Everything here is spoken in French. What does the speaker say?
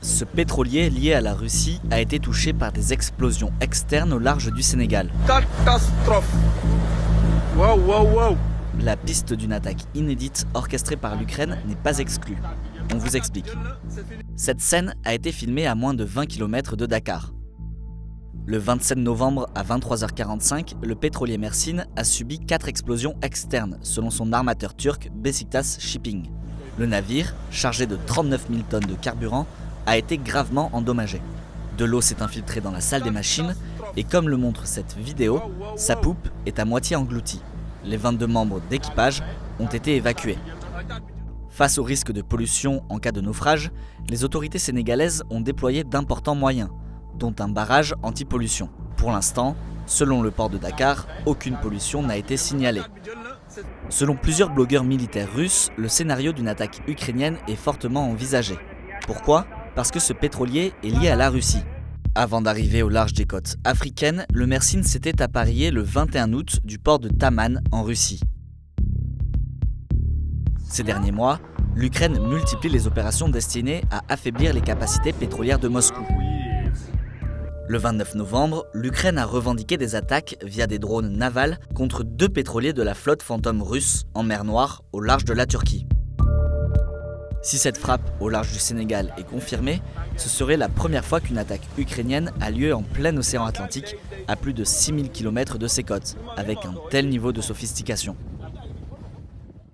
Ce pétrolier lié à la Russie a été touché par des explosions externes au large du Sénégal. Catastrophe. Wow, wow, wow. La piste d'une attaque inédite orchestrée par l'Ukraine n'est pas exclue. On vous explique. Cette scène a été filmée à moins de 20 km de Dakar. Le 27 novembre à 23h45, le pétrolier Mersin a subi 4 explosions externes selon son armateur turc Besiktas Shipping. Le navire, chargé de 39 000 tonnes de carburant, a été gravement endommagé. De l'eau s'est infiltrée dans la salle des machines et comme le montre cette vidéo, sa poupe est à moitié engloutie. Les 22 membres d'équipage ont été évacués. Face au risque de pollution en cas de naufrage, les autorités sénégalaises ont déployé d'importants moyens, dont un barrage anti-pollution. Pour l'instant, selon le port de Dakar, aucune pollution n'a été signalée. Selon plusieurs blogueurs militaires russes, le scénario d'une attaque ukrainienne est fortement envisagé. Pourquoi ? Parce que ce pétrolier est lié à la Russie. Avant d'arriver au large des côtes africaines, le Mersin s'était appareillé le 21 août du port de Taman en Russie. Ces derniers mois, l'Ukraine multiplie les opérations destinées à affaiblir les capacités pétrolières de Moscou. Le 29 novembre, l'Ukraine a revendiqué des attaques via des drones navals contre 2 pétroliers de la flotte fantôme russe en mer Noire au large de la Turquie. Si cette frappe au large du Sénégal est confirmée, ce serait la première fois qu'une attaque ukrainienne a lieu en plein océan Atlantique, à plus de 6000 km de ses côtes, avec un tel niveau de sophistication.